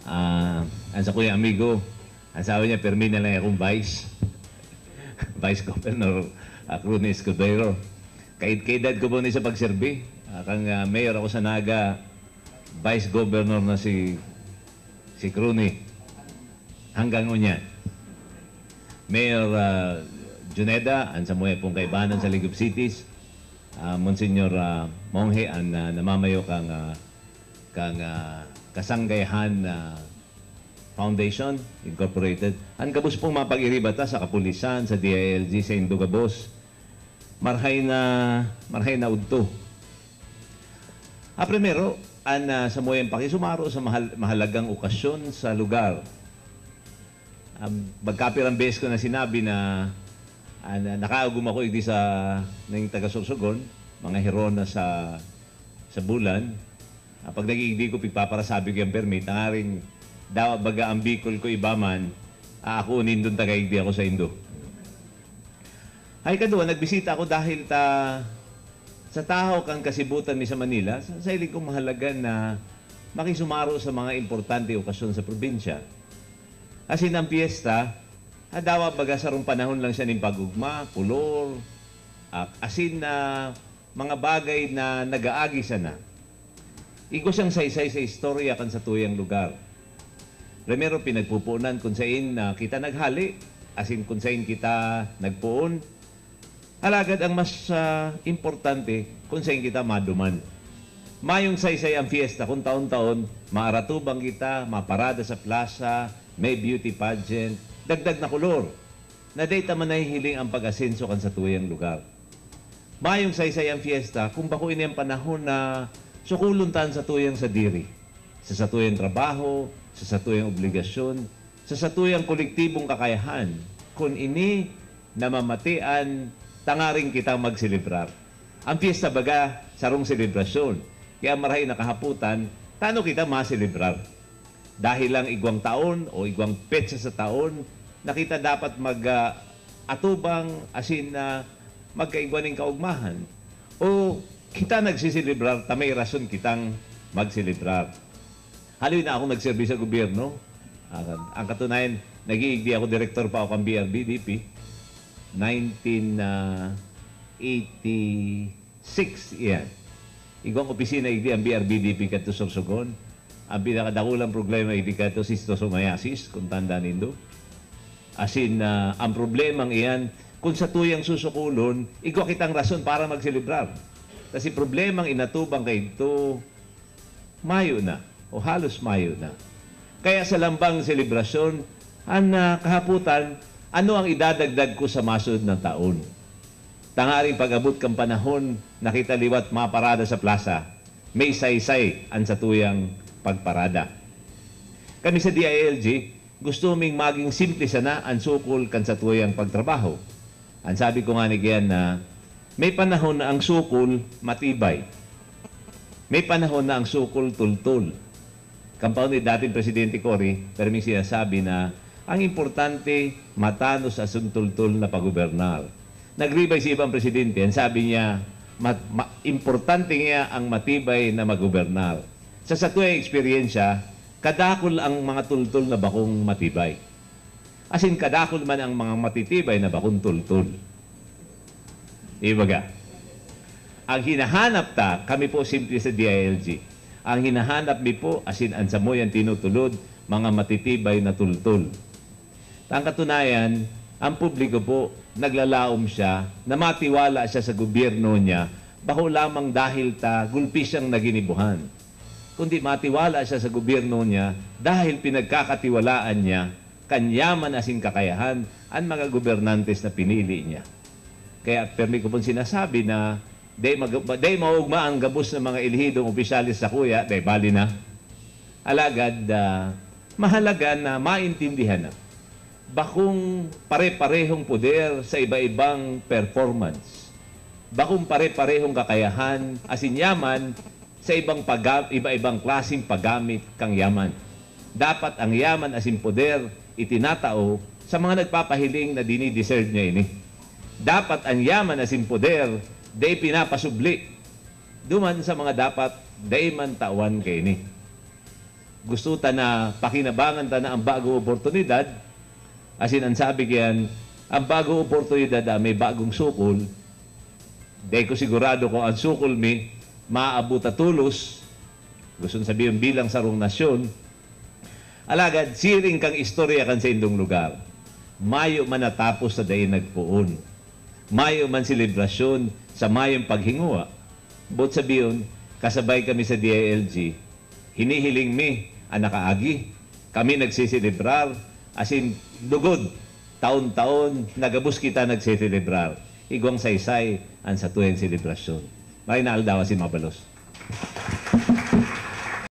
Ang sa kuya amigo, ang sabi niya, permi na lang akong vice. Vice Governor Cruni Escudero. Kaedad ko po ni sa pagserbi. Kang mayor ako sa Naga, Vice Governor na si Cruni. Hanggang unya. Mayor Juneda, ang sa mga pong kaibanan sa League of Cities. Monsignor Monghe, ang namamayo kang Kasanggayahan Foundation Incorporated. Ang kabus pong mapag-iribata sa kapulisan, sa DILG, sa Indugabos. Marhay na udto. Primero, sa moyang pakisumaro sa mahalagang okasyon sa lugar. Magkapirang beses ko na sinabi na nakaagum ako hindi sa ng taga-Sorsogon, mga herona sa bulan. Pag nagigdi ko, pagpaparasabi ko yung permit, nangaring daw baga ang Bicol ko ibaman, ako nindun tagaigdi ako sa Indo. Ay kadua, nagbisita ako dahil sa tahaw kang kasibutan mi sa Manila, sa ilig kong mahalaga na makisumaro sa mga importante okasyon sa probinsya. Asin ang piyesta, dawa baga sarong panahon lang siya ng pagugma, kulor, asin na mga bagay na nagaagi sana. Iko siyang saysay sa istorya kan sa tuyang lugar. Primero, pinagpupunan kung saan kita naghali, asin kung saan kita nagpuon. Alagad ang mas importante kung saan kita maduman. Mayong saysay ang fiesta kung taon-taon, maaratubang kita, maparada sa plaza, may beauty pageant, dagdag na kulor. Na data man nahihiling ang pag-asenso kan sa tuyang lugar. Mayong saysay ang fiesta kung bakuin ang panahon na sukuluntan sa tuyang sa diri, sa satuyang trabaho, sa satuyang obligasyon, sa satuyang kolektibong kakayahan, kung ini namamatian, tangaring kita magselebrar. Ang piyesta baga, sarong selebrasyon. Kaya marahay nakahaputan, tano kita maselebrar. Dahil lang igwang taon o igwang petsa sa taon, na kita dapat mag-atubang asin na magkaigwaning kaugmahan. O kita nagsiselebrar, may rason kitang magselebrar. Halawin na ako nagserbi sa gobyerno. Ang katunayan, nag-iigdi ako, director pa ako ng BRBDP. 1986, yan. Igwang opisina igdi ang BRBDP kato Sorsogon. Ang pinakadakulang problema igdi kato schistosomiasis, kung tanda nindo. Asin, ang problemang iyan, kung sa tuyang susukulon, igwa kitang rason para magselebrar. Kasi problemang inatubang kay ito, Mayo na, o halos Mayo na. Kaya sa lambang selebrasyon, ang kahaputan, ano ang idadagdag ko sa masunod ng taon? Tangaring pag-abot kang panahon, nakita liwat maparada sa plaza, may saysay ang sa tuyang pagparada. Kami sa DILG, gusto ming maging simple sana ang sukol kan sa tuyang pagtrabaho. Ang sabi ko nga ni Gian na, may panahon na ang sukol matibay. May panahon na ang sukol tultul. Compound ni dating Presidente Cory, pero may sinasabi na ang importante matano sa suntultul na pagubernar. Nagribay si ibang presidente, ang sabi niya, importante niya ang matibay na magubernar. Sa tuyang eksperyensya, kadakol ang mga tultul na bakong matibay. Asin kadakol man ang mga matitibay na bakong tultul. Ibaga, ang hinahanap kami po simple sa DILG, ang hinahanap mi po, asin ang samoy ang tinutulod, mga matitibay na tultul. Ang katunayan, ang publiko po, naglalaom siya, na matiwala siya sa gobyerno niya, bako lamang dahil gulpi siyang naginibuhan. Kundi matiwala siya sa gobyerno niya, dahil pinagkakatiwalaan niya, kanyaman asin kakayahan, ang mga gobernantes na pinili niya. Kaya permi ko pong sinasabi na day maugma ang gabos ng mga ilhidong opisyalis sa kuya, day bali na. Alagad, mahalaga na maintindihan na. Bakong pare-parehong poder sa iba-ibang performance. Bakong pare-parehong kakayahan, asin yaman sa iba-ibang klaseng paggamit kang yaman. Dapat ang yaman asin poder itinatao sa mga nagpapahiling na dinideserve niya ini. Dapat ang yaman asin poder, day pinapasubli. Duman sa mga dapat, day man tawan kay ini. gusto ta na pakinabangan ta na ang bagong oportunidad, asin ang sabi kiyan, ang bagong oportunidad may bagong sukol, dahil ko sigurado ko ang sukol mi, maabot at tulos, gusto sabihin bilang sarong nasyon, alagad, siring kang istorya kan sa indong lugar. Mayo man natapos sa dahi nagpuon. Mayo man selebrasyon sa mayong paghinguha. Bot sabihin, kasabay kami sa DILG, hinihiling mi ang nakaagi. Kami nagsiselebrar, asin dugod, taon-taon, nagabus kita nagsiselebrar. Igwang saysay ang sa tuwing selebrasyon. Maray na aldawa si Mabalos.